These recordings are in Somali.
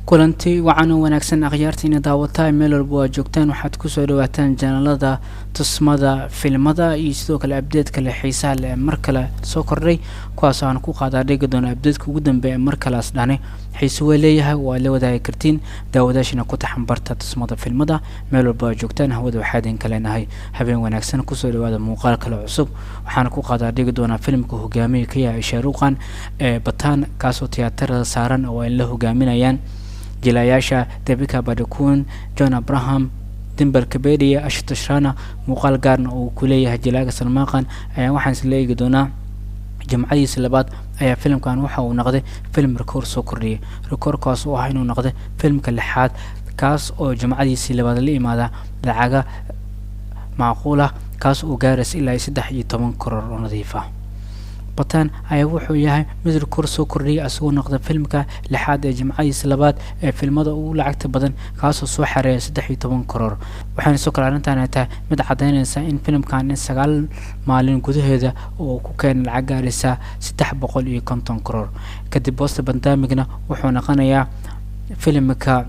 kulanti wacan oo wanaagsan akhyaartiina daawata meel walba waa joogtaan waxaad ku soo dhawaataan janaalada tusmada filmada iyo sidoo kale update kale xiisaha leh mar kale soo kordhay kuwaas aan ku qaadaa dhigi doono update ugu dambeeya mar kale asdhane xiiso way leeyahay waa la wadaagi kartiin daawadaashina ku taxanbarta tusmada filmada meel walba waa joogtaan hawada waxaa idin kaleenahay habeen wanaagsan ku soo dhawaada muuqaal kale cusub waxaan ku qaadaa dhigi doonaa filmka hogaamiye ka yahay shaaruqan bataan kaasoo tiyaatarada saaran oo ay la hogaaminayaan jilayaasha Debika Badakun, John Abraham, Dimber Kabedia, Ashtoshrana, muuqaal gaarna uu ku leeyahay jilaaga Salmaan Khan ayaa waxaan isla eegi doonaa jamcadiisa labaad ayaa filimkan waxa uu noqday film record soo kordhiyay recordkaas oo ah inuu noqday filmka lixaad kaas oo jamcadiisa labaad la imaada lacaga macquul ah kaas oo gaaras ilaa 13 karoor oo nadiif ah bataan ayaa wuxuu yahay mid record soo kordhiyay asagoo noqda filmka lixaad ee jamcadiisa labaad ee filmada ugu lacagta badan kaasoo soo xareeyay 13 karoor waxaana soo kala arintan tahay mid cadeynaysa in filmkan 9 maalin gudaheeda oo ku keenay lacag gaaraysa 350 karoor kadib boosta bandamigna wuxuu noqonayaa filmka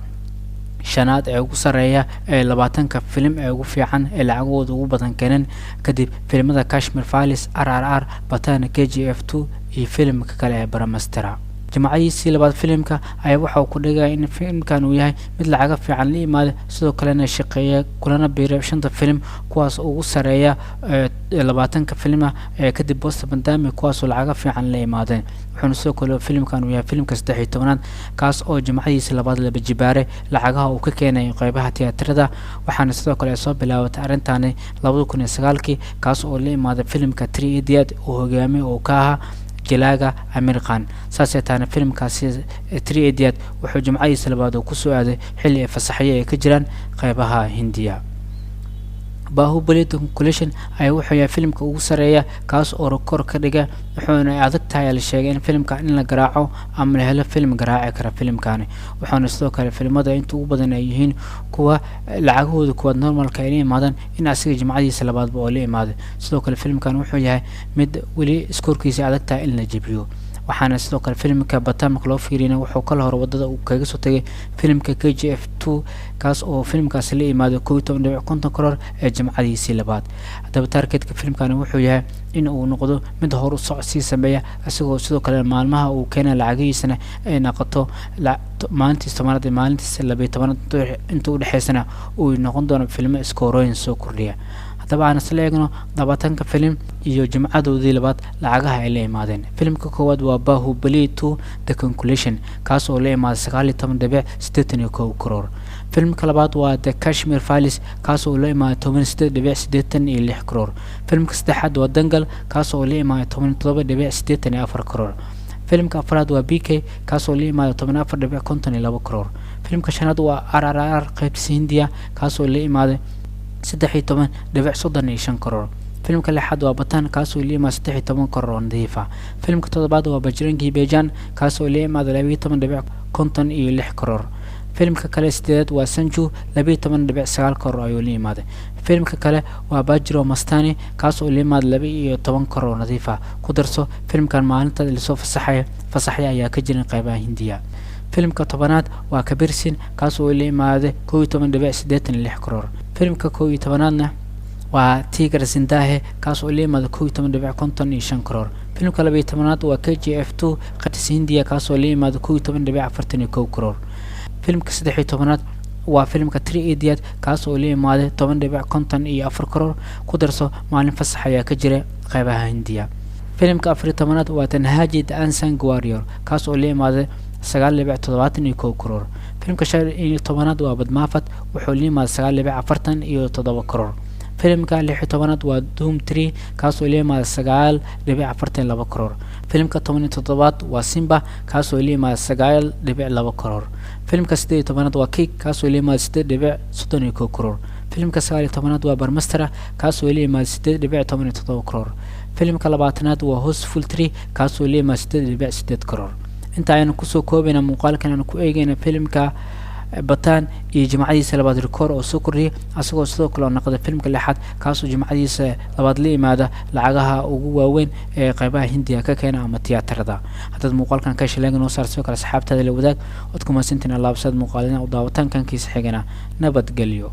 shanaad ee ugu sareeya ee 20ka film ee ugu fiican ee lacagooda ugu badan keenan kadib filmada Kashmir Files RRR Bataan KGF2 iyo filmka kale ee Brahmastra jamcadiisa labaad filmka ayaa waxa uu ku dhigay in filmkan uu yahay mid lacag fiican la imaado sidoo kalena shaqeeya kulana biiray 5 film kuwaas ugu sareeya 20ka film ee kadib boosta bandami kuwaas oo lacag fiican la imaadeen wuxuu soo kale filmkan uu yahay filmka 13aad kaas oo jamcadiisa labaad la bajibaare lacagaha uu ka keenay qaybaha tiyaatarada waxaana sidoo kale soo bilaawatay arintani 2009kii kaas oo la imaaday filmka 3 Idiot oo hogaamiye oo ka ahaa jilaaga Amir Khan saasaytaana filmkaasi 3 Idiot wuxuu jamcadiisa labaad ku soo aaday xilli fasaxyo ay ka jiraan qaybaha Hindiya Bahubali Collection ay wuxuu yahay filmka ugu sareeya kaas oo record ka dhiga wuxuuna adag tahay la sheegay in filmka in la garaaco ama la helo film garaaci kara filmkan wuxuuna sidoo kale filmada inta ugu badan ay yihiin kuwa lacagahooda kuwa normalka ay imaadaan in asiga jamcadiisa labaad oo la imaado sidoo kale filmkan wuxuu yahay mid wali skorkiisa adag tahay in la jabiyo waxaana sidoo kale filmka Bataan loo fiiriyay wuxuu kala hor wadada uu kaga soo tagay filmka KGF2 kaas oo filmkaas la imaado 12.50 karoor ee jamcadiisa labaad hadaba targetka filmkan wuxuu yahay in uu noqdo mid hor u socodsi sameeya asagoo sidoo kale maalmaha uu keenay lacagiisana ay noqoto maalintii Soomaaliyeed maalintii 12 inta u dhaxaysana uu noqon doono film iskoorooyin soo kordhiya طبعا سليغنو دباتنك فيلم iyo jamcadoodii labaad lacagaha ay la imaadeen filmka koowaad waa Bahubali 2 The Conclusion kaas oo la imaaday 19.81 karoor filmka labaad waa The Kashmir Files kaas oo la imaaday 18.86 karoor filmka saddexaad waa Dangal kaas oo la imaaday 17.84 karoor filmka afraad waa BK kaas oo la imaaday 14.52 karoor filmka shanaad waa RRR qaybta Hindiya kaas oo la imaaday 13.35 karoor filmka lixaad waa Bataan kaas oo liima 13 karoor nadiif ah filmka toddobaad waa Bajrangi Bhaijaan kaas oo liima 12.56 karoor filmka kale sideed waa Sanju 12.9 karoor ayuu liimaaday filmka kale waa Bajro Mastani kaas oo liima 12 karoor nadiif ah ku darso filmkan maalinta la soo fasaxay ayaa ka jirin qaybaha Hindiya filmka tobanaad waa Kabir Singh kaas oo liimaaday 12.86 karoor filmka 11aadna waa Tigr Zindahe kaas oo liimada 12.55 karoor filmka 12aad waa KGF2 qaybta Hindiya kaas oo liimada 12.41 karoor filmka 13aad waa filmka 3 Idiot kaas oo liimada 10.54 karoor ku darso maalin fasax ayaa ka jira qaybaha Hindiya filmka 14aad waa Tanhaji The Unsung Warrior kaas oo liimada 9.71 karoor filmka 15aad waa Badmaafad wuxuu liimaaday 9.47 karoor filmka 16aad waa Doom 3 kaas oo liimaaday 9.42 karoor filmka 17aad waa Simba kaas oo liimaaday 9.2 karoor filmka 18aad waa Kick kaas oo liimaaday 8.31 karoor filmka 19aad waa Brahmastra kaas oo liimaaday 8.17 karoor filmka 20aad waa Houseful 3 kaas oo liimaaday 8.8 karoor inta aynu ku soo koobayna muuqaalkan aan ku eegayna filmka bataan iyo jimcadiisa labaad rikoor oo soo kordhiyay asagoo sidoo kale oo noqday filmka lixaad kaasoo jimcadiisa labaad la yimaada lacagaha ugu waaweyn ee qaybaha hindiga ka keena ama tiyaatarada haddaad muuqaalkan ka heshay noo saar sidoo kale asxaabtaada la wadaag ood ku mahadsantiin alaabsad muuqaalina u daawataankankiisa xigana nabadgelyo